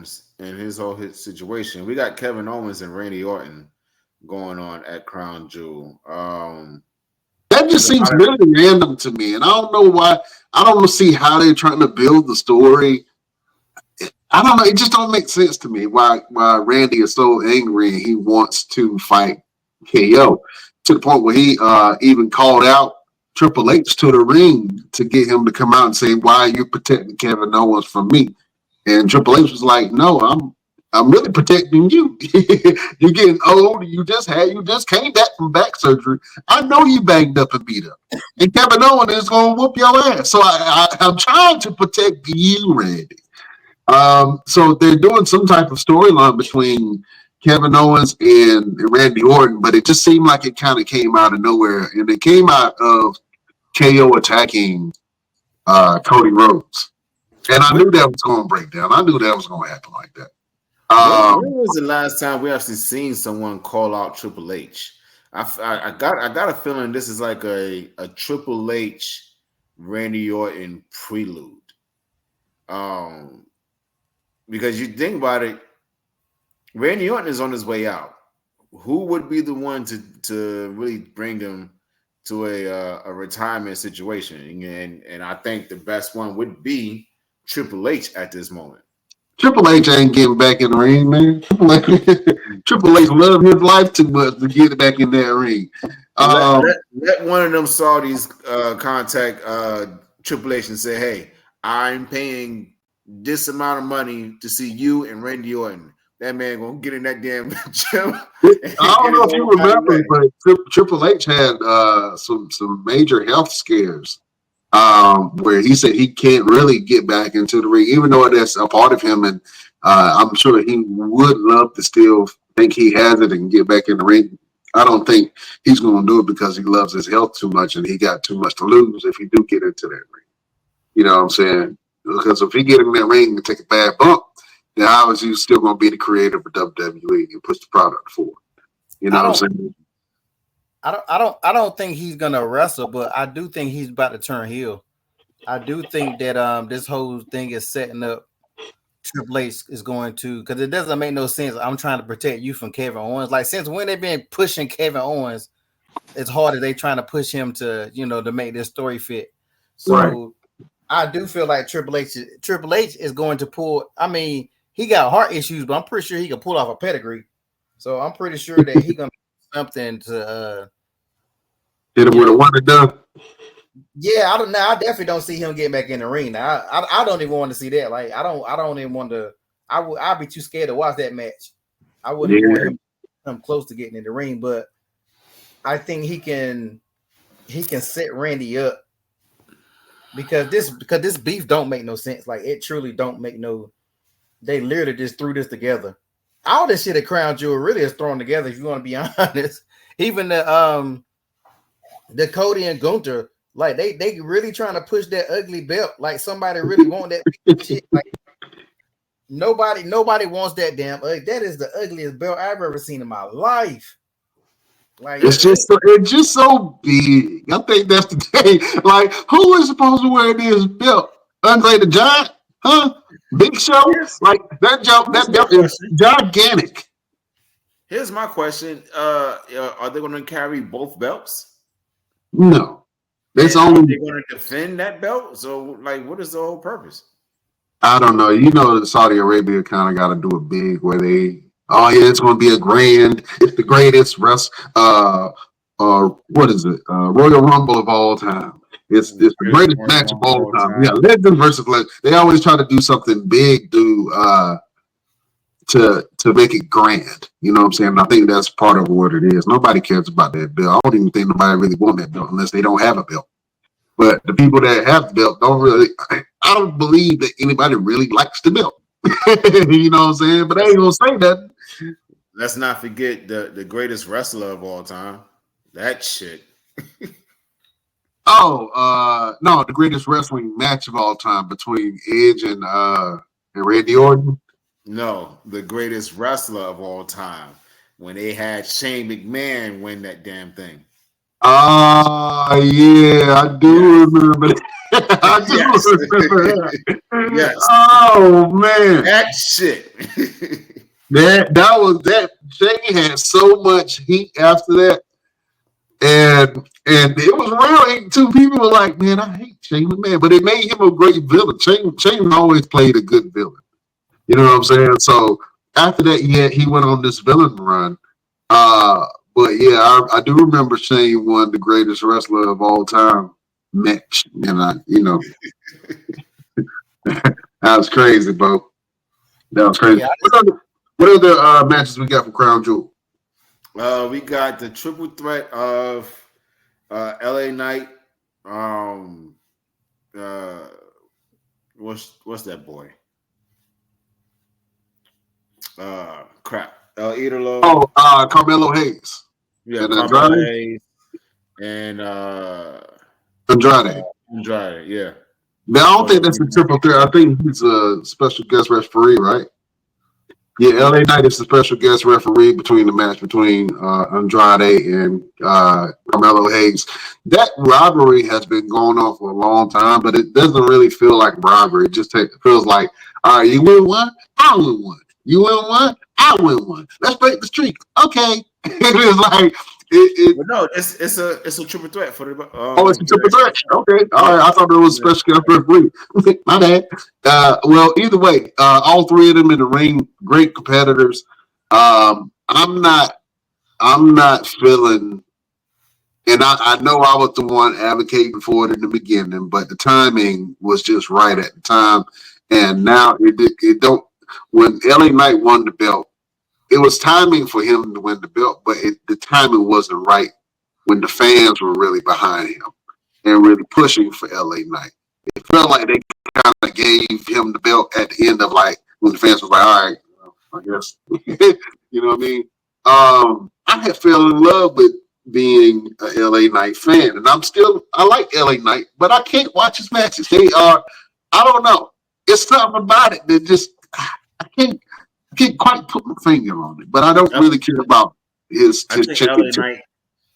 Owens and his whole hit situation. We got Kevin Owens and Randy Orton going on at Crown Jewel. That just seems really random to me, and I don't know why. I don't see how they're trying to build the story. I don't know. It just don't make sense to me why Randy is so angry and he wants to fight KO to the point where he even called out Triple H to the ring to get him to come out and say, "Why are you protecting Kevin Owens from me?" And Triple H was like, "No, I'm really protecting you. You're getting old. You just came back from back surgery. I know you banged up and beat up, and Kevin Owens is gonna whoop your ass. So I'm trying to protect you, Randy." So they're doing some type of storyline between Kevin Owens and Randy Orton, but it just seemed like it kind of came out of nowhere, and it came out of KO attacking Cody Rhodes, and I knew that was going to break down. I knew that was going to happen like that. When was the last time we actually seen someone call out Triple H? I got a feeling this is like a Triple H Randy Orton prelude. Because you think about it, Randy Orton is on his way out. Who would be the one to really bring him to a retirement situation? And I think the best one would be Triple H at this moment. Triple H ain't getting back in the ring, man. Triple H love his life too much to get back in that ring. Let one of them Saudis contact Triple H and say, "Hey, I'm paying this amount of money to see you and Randy Orton." That man gonna get in that damn gym. I don't know if you remember, but Triple H had some major health scares where he said he can't really get back into the ring, even though that's a part of him. And I'm sure he would love to still think he has it and get back in the ring. I don't think he's going to do it because he loves his health too much and he got too much to lose if he do get into that ring. You know what I'm saying? Because if he get in that ring and take a bad bump, then obviously he's still going to be the creator of WWE and push the product forward. You know what I'm saying? I don't think he's gonna wrestle, but I do think he's about to turn heel. I do think that this whole thing is setting up Triple H is going to, because it doesn't make no sense. I'm trying to protect you from Kevin Owens. Like, since when they've been pushing Kevin Owens as hard as they trying to push him to, to make this story fit. So right. I do feel like Triple H is going to pull. I mean, he got heart issues, but I'm pretty sure he can pull off a pedigree. So I'm pretty sure that he's gonna do something to hit him with a one and done. Yeah, I don't know. I definitely don't see him getting back in the ring. Now, I don't even want to see that. Like, I don't even want to. I'd be too scared to watch that match. I wouldn't want him to come close to getting in the ring, but I think he can set Randy up because this beef don't make no sense. Like, it truly don't make no. They literally just threw this together. All this shit at Crown Jewel really is thrown together. If you want to be honest, even the Cody and Gunther. Like, they really trying to push that ugly belt. Like, somebody really want that shit. Like, nobody wants that damn. That is the ugliest belt I've ever seen in my life. Like, it's just so big. I think that's the thing. Like, who is supposed to wear this belt? Andre the Giant? Huh? Big Show? Like, that belt is gigantic. Here's my question: are they going to carry both belts? No. They're going to defend that belt. So, like, what is the whole purpose? I don't know. You know, Saudi Arabia kind of got to do it big, where it's going to be a grand. It's the greatest what is it? Royal Rumble of all time. It's the greatest match of all time. Yeah, legend versus legend. They always try to do something big to make it grand. You know what I'm saying? I think that's part of what it is. Nobody cares about that belt. I don't even think nobody really want that belt unless they don't have a belt. But the people that have the belt don't really. I don't believe that anybody really likes the belt. You know what I'm saying? But they ain't gonna say that. Let's not forget the greatest wrestler of all time. That shit. No, the greatest wrestling match of all time between Edge and Randy Orton. No, the greatest wrestler of all time when they had Shane McMahon win that damn thing. Yeah, I do remember that. Yes. Oh man, that shit. that was that. Shane had so much heat after that, and it was real. Two people were like, "Man, I hate Shane McMahon," but it made him a great villain. Shane always played a good villain. You know what I'm saying? So after that, he went on this villain run. But yeah, I do remember Shane won the greatest wrestler of all time match, and that was crazy, bro. That was crazy. Yeah, What other matches we got from Crown Jewel? We got the triple threat of LA Knight. Uh, what's that boy? Crap. El Idolo. Oh, Carmelo Hayes. Yeah, And Carmelo Andrade. Hayes and Andrade. Andrade. Yeah. Now, I don't think that's a triple threat. I think he's a special guest referee, right? Yeah, LA Knight is the special guest referee between the match between Andrade and Carmelo Hayes. That rivalry has been going on for a long time, but it doesn't really feel like rivalry. It just feels like, all right, you win one, I win one. You win one, I win one. Let's break the streak. Okay. It's like But no, it's a triple threat for the. it's a triple threat. Okay, all right. I thought it was a special guest referee. My bad. Well, either way, all three of them in the ring, great competitors. I'm not feeling, and I know I was the one advocating for it in the beginning, but the timing was just right at the time, and now it don't. When LA Knight won the belt, it was timing for him to win the belt, but the timing wasn't right when the fans were really behind him and really pushing for LA Knight. It felt like they kind of gave him the belt at the end of like when the fans was like, all right, I guess. You know what I mean? I had fell in love with being a LA Knight fan, and I like LA Knight, but I can't watch his matches. I don't know. It's something about it that just I can't quite put my finger on it, but I don't really care about his championship.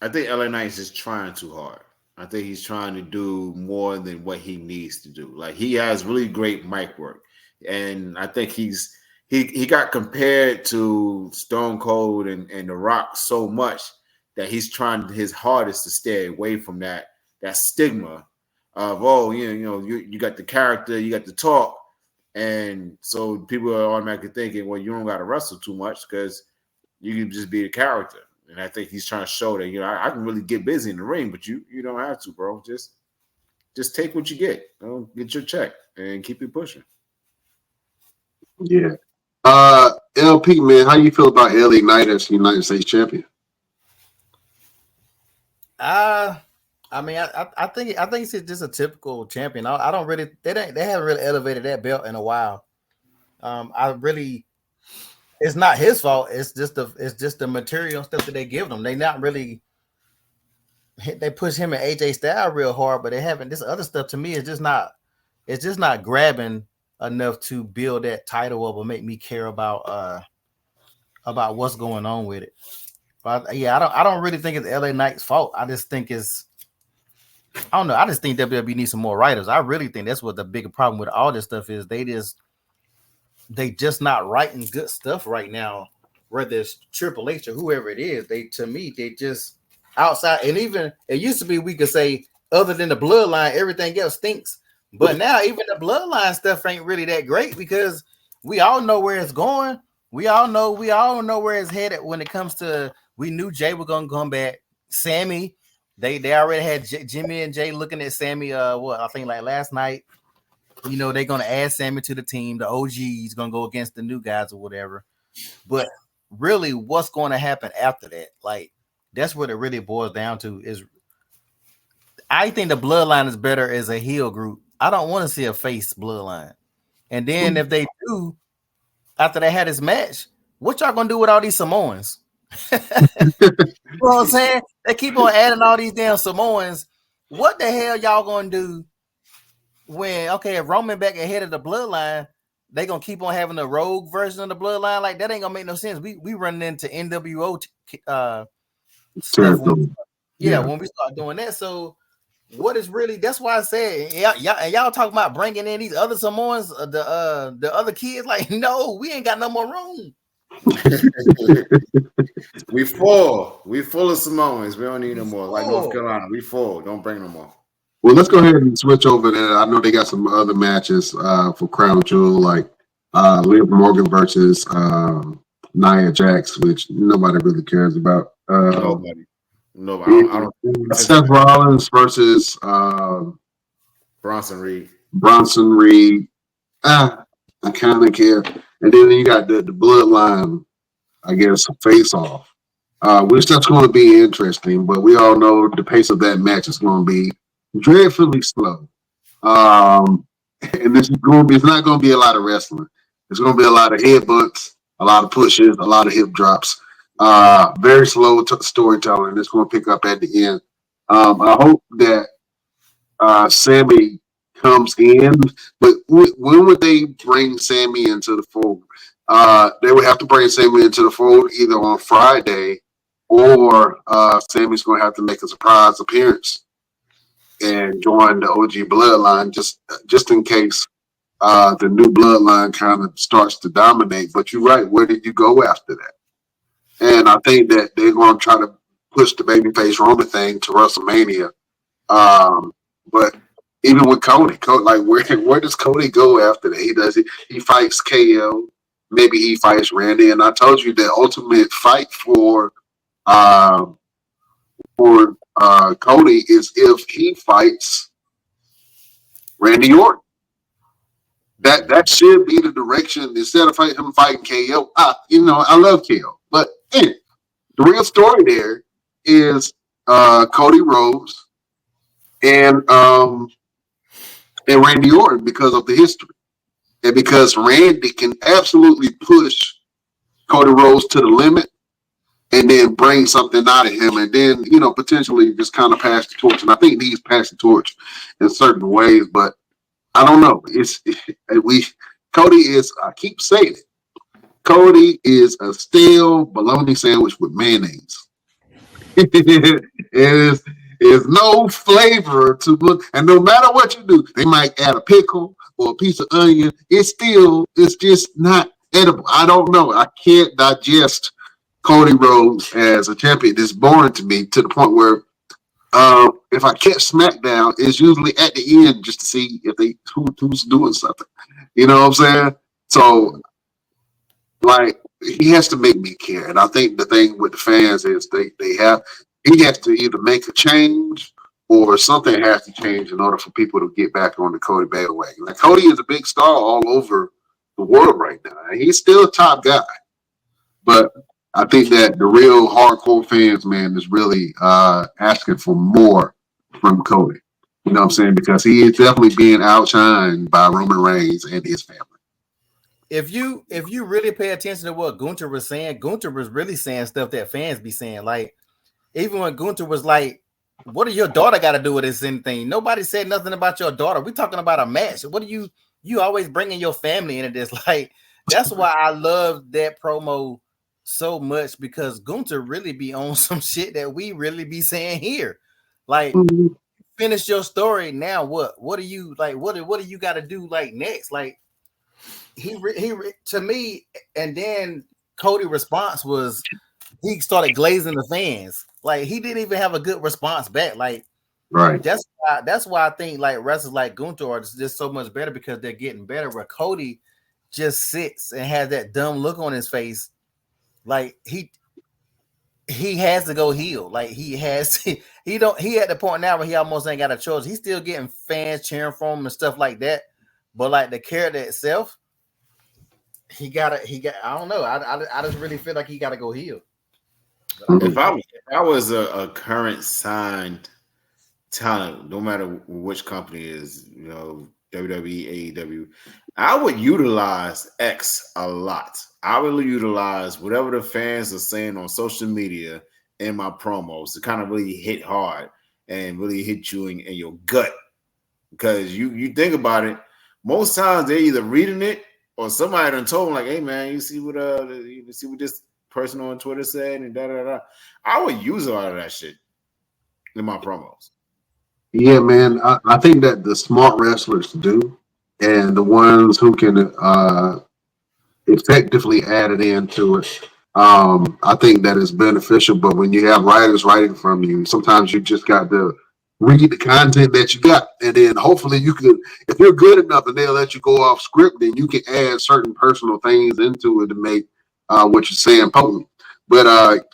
I think LA Knight is just trying too hard. I think he's trying to do more than what he needs to do. Like he has really great mic work, and I think he got compared to Stone Cold and The Rock so much that he's trying his hardest to stay away from that stigma of you got the character, you got the talk. And so people are automatically thinking, well, you don't got to wrestle too much because you can just be the character. And I think he's trying to show that, I can really get busy in the ring, but you don't have to, bro. Just take what you get. Get your check and keep it pushing. Yeah. LP, man, how you feel about LA Knight as United States champion? I mean, I think he's just a typical champion. I don't really they haven't really elevated that belt in a while. It's not his fault. It's just the material stuff that they give them. They not really they push him and AJ Styles real hard, but they haven't. This other stuff to me is just not. It's just not grabbing enough to build that title up or make me care about what's going on with it. But yeah, I don't really think it's LA Knight's fault. I just think I don't know. I just think WWE needs some more writers. I really think that's what the bigger problem with all this stuff is. They just not writing good stuff right now. Whether it's Triple H or whoever it is, they just outside. And even it used to be we could say other than the bloodline, everything else stinks. But now even the bloodline stuff ain't really that great because we all know where it's going. We all know where it's headed when it comes to. We knew Jay was gonna come back. Sammy. They already had Jimmy and Jay looking at Sammy. I think like last night. They're gonna add Sammy to the team. The OG is gonna go against the new guys or whatever. But really, what's going to happen after that? Like that's what it really boils down to. Is I think the bloodline is better as a heel group. I don't want to see a face bloodline. And then if they do, after they had this match, what y'all gonna do with all these Samoans? You know what I'm saying? They keep on adding all these damn Samoans. What the hell y'all gonna do when if Roman back ahead of the bloodline, they gonna keep on having a rogue version of the bloodline? Like that ain't gonna make no sense. We running into NWO stuff. When we start doing that. So what is really? That's why I said y'all talking about bringing in these other Samoans, the other kids. Like, no, we ain't got no more room. We full of Samoans. We don't need no more. Like North Carolina, we full. Don't bring no more. Well, let's go ahead and switch over there. I know they got some other matches for Crown Jewel, like Liv Morgan versus Nia Jax, which nobody really cares about. Nobody. I don't Seth Rollins versus Bronson Reed. Bronson Reed. I kind of care. And then you got the Bloodline, I guess, face off, which that's going to be interesting. But we all know the pace of that match is going to be dreadfully slow. And this is going to be, it's not going to be a lot of wrestling. It's going to be a lot of headbutts, a lot of pushes, a lot of hip drops. Very slow storytelling. It's going to pick up at the end. I hope that Sammy comes in, but when would they bring Sammy into the fold? They would have to bring Sammy into the fold either on Friday or Sammy's going to have to make a surprise appearance and join the OG bloodline just in case the new bloodline kind of starts to dominate. But you're right. Where did you go after that? And I think that they're going to try to push the babyface Roman thing to WrestleMania. But even with Cody, like where does Cody go after that? He fights KO. Maybe he fights Randy. And I told you the ultimate fight for Cody is if he fights Randy Orton. That should be the direction instead of him fighting KO. I love KO, but the real story there is Cody Rhodes and Randy Orton because of the history, and because Randy can absolutely push Cody Rhodes to the limit, and then bring something out of him, and then potentially just kind of pass the torch. And I think he's passed the torch in certain ways, but I don't know. Cody is. I keep saying it. Cody is a stale bologna sandwich with mayonnaise. It is no flavor to look, and no matter what you do, they might add a pickle or a piece of onion. It's just not edible. I don't know. I can't digest Cody Rhodes as a champion. It's boring to me to the point where if I catch SmackDown, it's usually at the end just to see if who's doing something. You know what I'm saying? So, like, he has to make me care. And I think the thing with the fans is he has to either make a change or something has to change in order for people to get back on the Cody bandwagon. Like, Cody is a big star all over the world right now. And he's still a top guy. But I think that the real hardcore fans, man, is really asking for more from Cody. You know what I'm saying? Because he is definitely being outshined by Roman Reigns and his family. If you really pay attention to what Gunther was saying, Gunther was really saying stuff that fans be saying. Like, even when Gunther was like, what do your daughter got to do with this anything? Nobody said nothing about your daughter. We're talking about a match. What do you always bringing your family into this? Like, that's why I love that promo so much, because Gunther really be on some shit that we really be saying here. Like, finish your story now. What do you like? What do you got to do like next? Like, he to me, and then Cody response was he started glazing the fans. Like, he didn't even have a good response back. Like, right. That's why I think like wrestlers like Gunther are just so much better, because they're getting better. Where Cody just sits and has that dumb look on his face. Like, he has to go heel. Like, he at the point now where he almost ain't got a choice. He's still getting fans cheering for him and stuff like that. But like the character itself, I don't know. I just really feel like he got to go heel. If I was a current signed talent, no matter which company is, WWE, AEW, I would utilize X a lot. I would utilize whatever the fans are saying on social media in my promos to kind of really hit hard and really hit you in your gut. Because you think about it, most times they're either reading it or somebody done told them, like, hey man, you see what this person on Twitter said and da da da. I would use a lot of that shit in my promos. Yeah, man. I think that the smart wrestlers do, and the ones who can effectively add it into it. I think that is beneficial. But when you have writers writing from you, sometimes you just got to read the content that you got, and then hopefully you can, if you're good enough, and they'll let you go off script, then you can add certain personal things into it to make what you're saying potent. But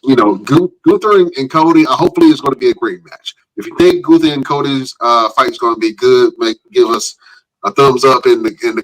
Gunther and Cody, hopefully it's going to be a great match. If you think Gunther and Cody's fight is going to be good, give us a thumbs up in the